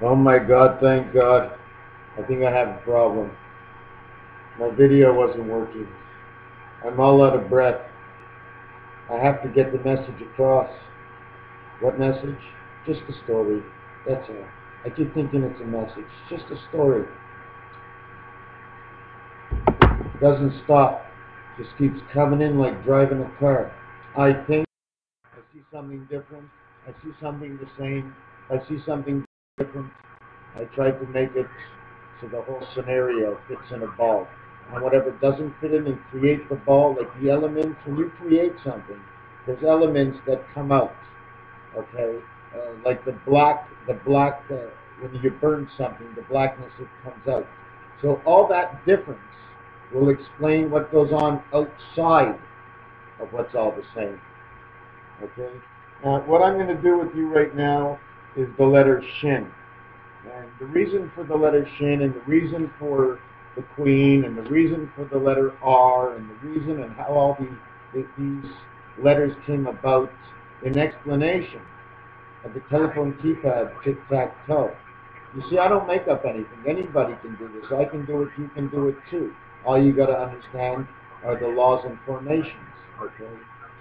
Oh my God, thank God. I think I have a problem. My video wasn't working. I'm all out of breath. I have to get the message across. What message? Just a story. That's all. I keep thinking it's a message. Just a story. It doesn't stop. Just keeps coming in like driving a car. I think I see something different. I see something the same. I see something different. I tried to make it so the whole scenario fits in a ball. And whatever doesn't fit in and create the ball, like the elements, when you create something, there's elements that come out. Okay, like the black, when you burn something, the blackness that comes out. So all that difference will explain what goes on outside of what's all the same. Okay. Now, what I'm going to do with you right now is the letter Shin. And the reason for the letter Shin, and the reason for the Queen, and the reason for the letter R, and the reason and how all these letters came about in explanation of the telephone keypad tic-tac-toe. You see, I don't make up anything. Anybody can do this. I can do it. You can do it too. All you got to understand are the laws and formations. Okay.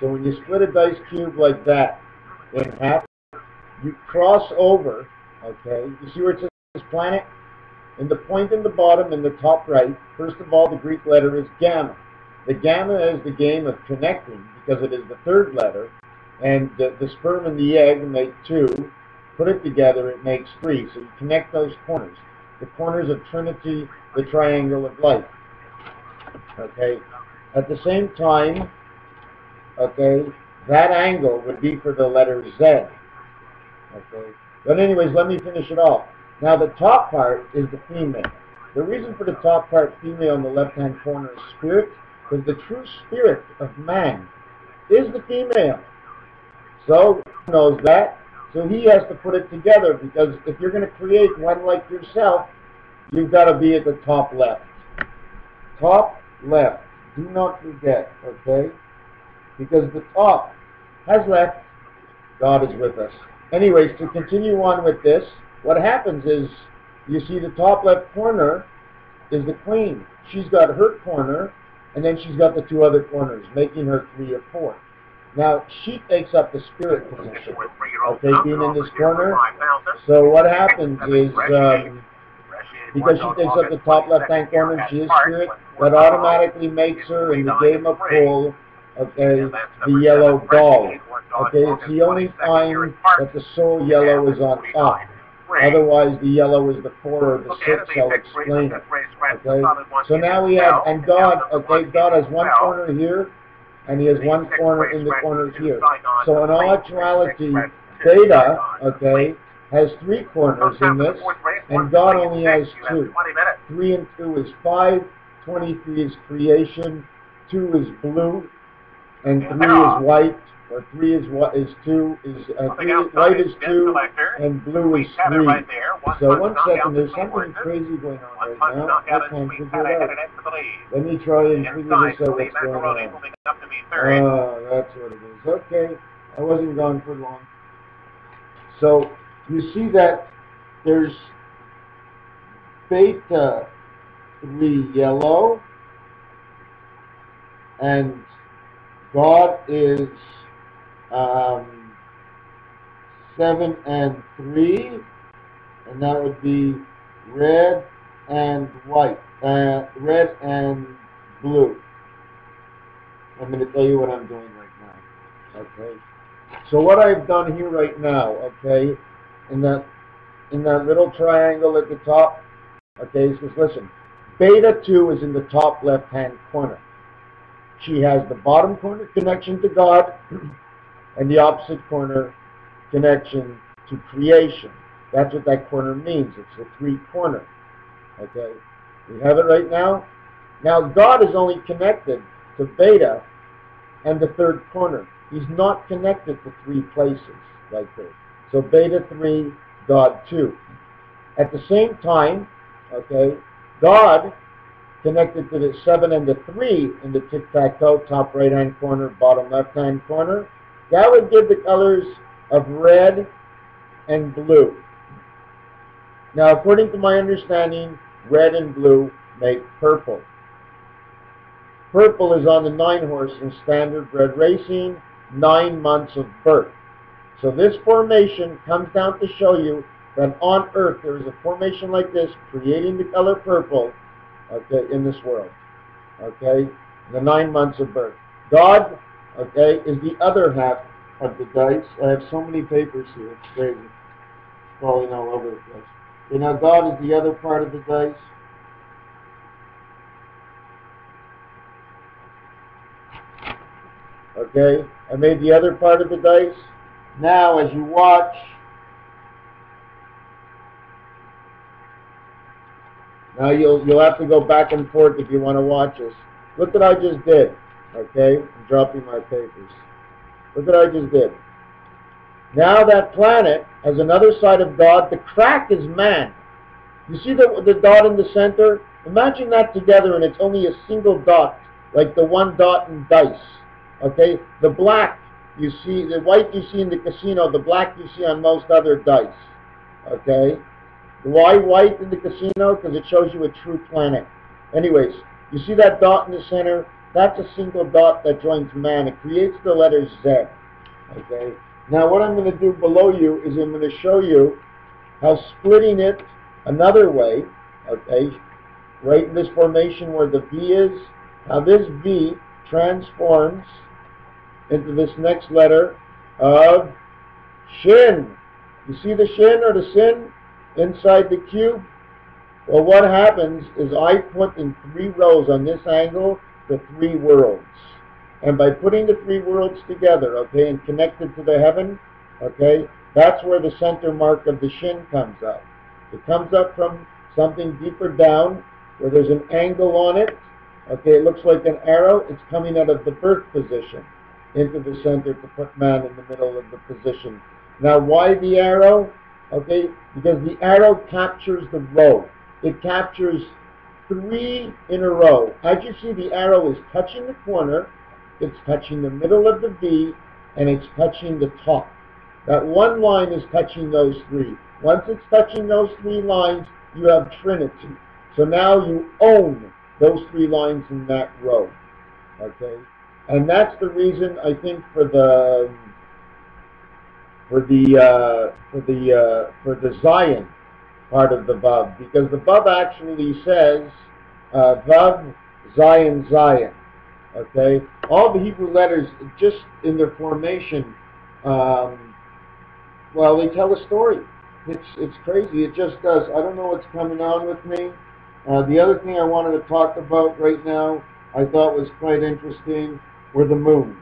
So when you split a dice cube like that in half, you cross over. Okay. You see where it says planet? In the point in the bottom, in the top right, first of all, the Greek letter is gamma. The gamma is the game of connecting because it is the third letter, and the sperm and the egg make two. Put it together, it makes three. So you connect those corners. The corners of Trinity, the triangle of life. Okay. At the same time, okay, that angle would be for the letter Z. Okay. But anyways, let me finish it off. Now the top part is the female. The reason for the top part, female, in the left-hand corner is spirit, because the true spirit of man is the female. So he knows that. So he has to put it together, because if you're going to create one like yourself, you've got to be at the top left. Top left. Do not forget, okay? Because the top has left, God is with us. Anyways, to continue on with this, what happens is, you see the top left corner is the Queen. She's got her corner, and then she's got the two other corners, making her 3 or 4. Now, she takes up the spirit position, okay, being in this corner. So what happens is, because she takes up the top left-hand corner, she is spirit, that automatically makes her, in the game of pool, okay, the yellow ball. Okay, it's the only time that the soul yellow is on top. Otherwise, the yellow is the 4 or the 6. I'll explain it. Okay, so now we have, and God, okay, God has one corner here, and he has one corner in the corner here. So in all actuality, Beta, okay, has 3 corners in this, and God only has 2. 3 and 2 is 5. 23 is creation. 2 is blue, and 3 is white. Or 3 is what is 2 is white is 2 and blue is 3. So 1 second, there's something crazy going on right now. I can't figure it out. Let me try and figure this out. What's going on? Oh, that's what it is. Okay, I wasn't gone for long. So you see that there's beta 3 yellow, and God is 7 and 3, and that would be red and white, red and blue. I'm going to tell you what I'm doing right now. Okay. So what I've done here right now, okay, in that little triangle at the top, okay, is just listen. Beta 2 is in the top left-hand corner. She has the bottom corner connection to God, and the opposite corner connection to creation. That's what that corner means. It's a 3-corner. Okay? We have it right now. Now, God is only connected to beta and the 3rd corner. He's not connected to 3 places like this. So beta 3, God 2. At the same time, okay, God connected to the 7 and the 3 in the tic-tac-toe, top right-hand corner, bottom left-hand corner. That would give the colors of red and blue. Now, according to my understanding, red and blue make purple. Purple is on the 9-horse in standard bred racing, 9 months of birth. So this formation comes down to show you that on Earth there is a formation like this, creating the color purple, okay, in this world, okay, the 9 months of birth. God, okay, is the other half of the dice. I have so many papers here, it's crazy. It's falling all over the place. You know, God is the other part of the dice. Okay, I made the other part of the dice. Now, as you watch, now you'll have to go back and forth if you want to watch this. Look what I just did. Okay, I'm dropping my papers. Look what I just did. Now that planet has another side of God. The crack is man. You see the dot in the center? Imagine that together, and it's only a single dot, like the one dot in dice. Okay, the black you see, the white you see in the casino, the black you see on most other dice. Okay, why white in the casino? Because it shows you a true planet. Anyways, you see that dot in the center? That's a single dot that joins man. It creates the letter Z. Okay. Now what I'm going to do below you is I'm going to show you how splitting it another way, okay, right in this formation where the V is, how this V transforms into this next letter of Shin. You see the Shin or the Sin inside the cube? Well, what happens is I put in 3 rows on this angle the 3 worlds. And by putting the 3 worlds together, okay, and connected to the heaven, okay, that's where the center mark of the Shin comes up. It comes up from something deeper down where there's an angle on it. Okay, it looks like an arrow. It's coming out of the birth position into the center to put man in the middle of the position. Now, why the arrow? Okay, because the arrow captures the row. It captures 3 in a row. As you see, the arrow is touching the corner, it's touching the middle of the V, and it's touching the top. That one line is touching those 3. Once it's touching those 3 lines, you have Trinity. So now you own those 3 lines in that row. Okay? And that's the reason, I think, for the Zion part of the Vav, because the Vav actually says Vav, Zion, Zion. Okay, all the Hebrew letters, just in their formation, well, they tell a story. It's crazy. It just does. I don't know what's coming on with me. The other thing I wanted to talk about right now, I thought was quite interesting, were the moons.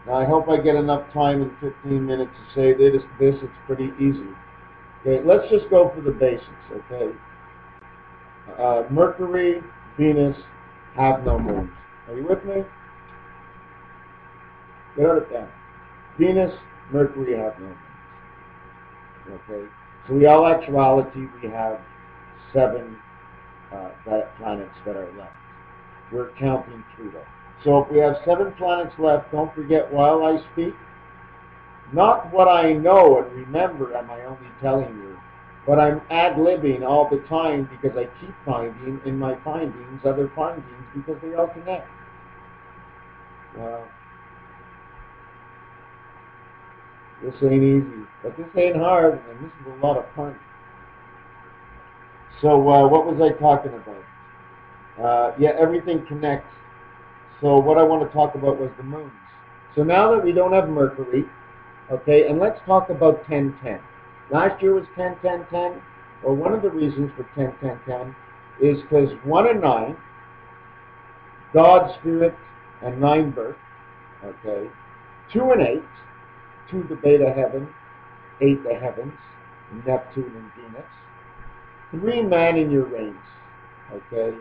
Now, I hope I get enough time in 15 minutes to say this. It's pretty easy. Okay, let's just go for the basics, okay? Mercury, Venus have no moons. Are you with me? Get it down. Venus, Mercury have no moons. Okay? So in all actuality, we have 7 planets that are left. We're counting Pluto. So if we have 7 planets left, don't forget while I speak, not what I know and remember am I only telling you, but I'm ad-libbing all the time because I keep finding in my findings other findings because they all connect. This ain't easy, but this ain't hard, and this is a lot of fun. So what was I talking about? Yeah, everything connects. So what I want to talk about was the moons. So now that we don't have Mercury, okay, and let's talk about 10-10. Last year was 10-10-10. Well, one of the reasons for 10-10-10 is because 1 and 9, God, Spirit, and 9 birth, okay, 2 and 8, 2 the beta heaven, 8 the heavens, Neptune and Venus, 3 man in Uranus, okay.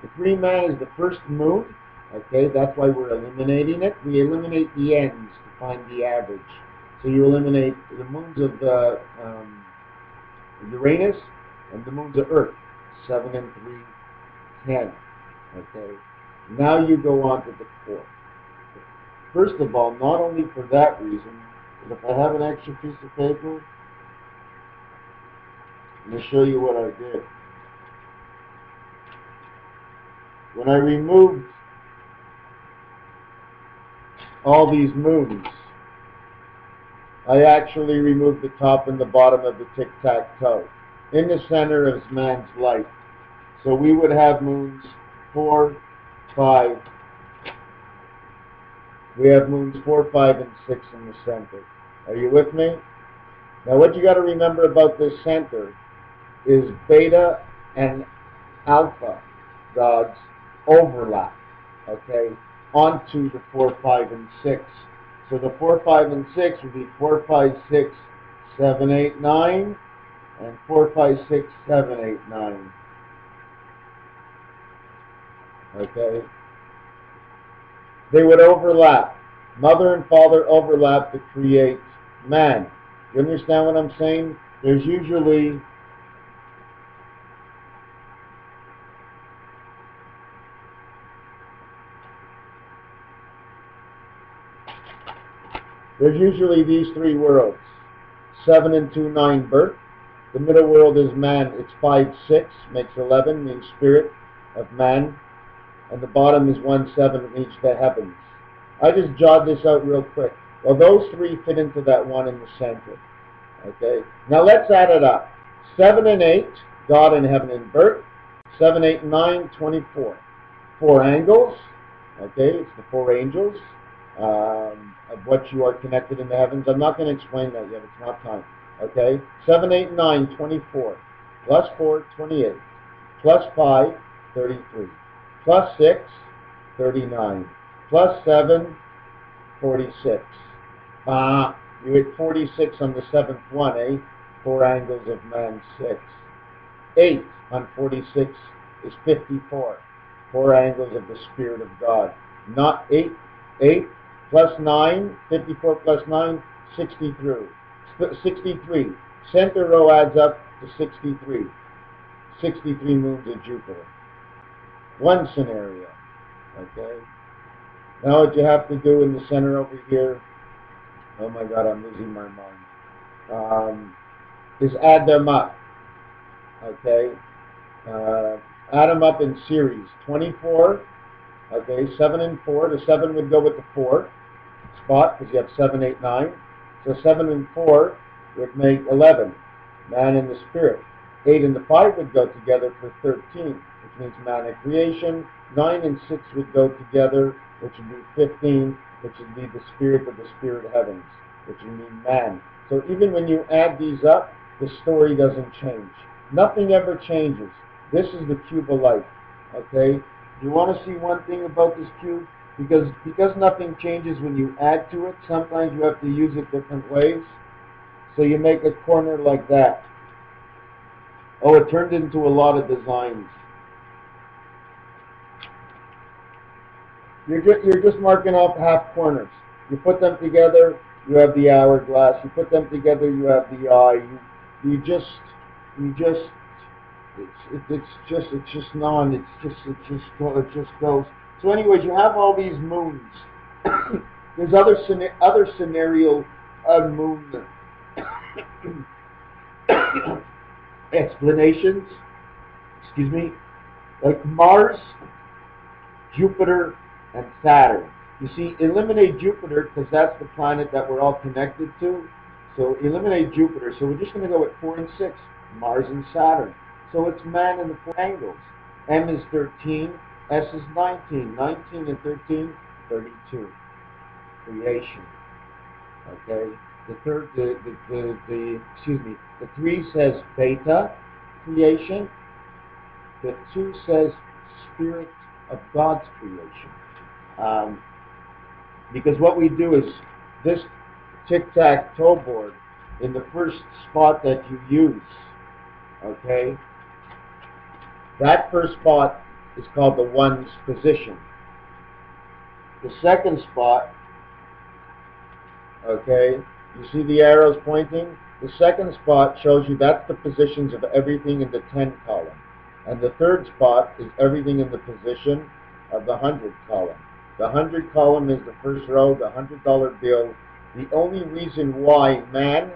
The 3 man is the first moon, okay, that's why we're eliminating it. We eliminate the ends to find the average. So you eliminate the moons of Uranus and the moons of Earth, 7 and 3, 10, okay. Now you go on to the 4. First of all, not only for that reason, but if I have an extra piece of paper, Let me show you what I did. When I removed all these moons, I actually removed the top and the bottom of the tic-tac-toe. In the center is man's life. So we would have moons 4, 5. We have moons 4, 5, and 6 in the center. Are you with me? Now what you got to remember about this center is beta and alpha gods overlap, okay, onto the 4, 5, and 6. So the 4, 5, and 6 would be 4, 5, 6, 7, 8, 9, and 4, 5, 6, 7, 8, 9. Okay? They would overlap. Mother and father overlap to create man. You understand what I'm saying? There's usually these three worlds. 7 and 2, 9, birth. The middle world is man. It's 5, 6, makes 11, means spirit of man. And the bottom is 1, 7, means the heavens. I just jotted this out real quick. Well, those three fit into that one in the center. Okay? Now let's add it up. 7 and 8, God in heaven and birth. 7, 8, 9, 24. 4 angles. Okay? It's the 4 angels. Of what you are connected in the heavens. I'm not going to explain that yet. It's not time. Okay? 7, 8, 9, 24. Plus 4, 28. Plus 5, 33. Plus 6, 39. Plus 7, 46. You hit 46 on the 7th one, eh? 4 angles of man, 6. 8 on 46 is 54. 4 angles of the Spirit of God. Not 8. 8 plus 9, 54 plus 9, 63. 63. Center row adds up to 63. 63 moons of Jupiter. One scenario. Okay? Now what you have to do in the center over here, oh my God, I'm losing my mind, is add them up. Okay? Add them up in series. 24. Okay, 7 and 4. The 7 would go with the 4 spot because you have 7, 8, 9. So 7 and 4 would make 11, man and the spirit. 8 and the 5 would go together for 13, which means man and creation. 9 and 6 would go together, which would be 15, which would be the spirit of the spirit heavens, which would mean man. So even when you add these up, the story doesn't change. Nothing ever changes. This is the cube of life. Okay? You want to see one thing about this cube? Because nothing changes when you add to it, sometimes you have to use it different ways. So you make a corner like that. Oh, it turned into a lot of designs. You're just marking off half corners. You put them together, you have the hourglass. You put them together, you have the eye. It just goes. So anyways, you have all these moons. There's other scenario moon explanations. Excuse me, like Mars, Jupiter, and Saturn. You see, eliminate Jupiter because that's the planet that we're all connected to. So eliminate Jupiter. So we're just going to go with 4 and 6, Mars and Saturn. So it's man in the 4 angles. M is 13, S is 19. 19 and 13, 32. Creation. Okay. The 3 says beta, creation. The 2 says spirit of God's creation. Because what we do is this tic-tac-toe board in the first spot that you use, okay, that first spot is called the ones position. The second spot, okay, you see the arrows pointing? The second spot shows you that's the positions of everything in the 10 column. And the third spot is everything in the position of the 100 column. The 100 column is the first row, the $100 bill. The only reason why man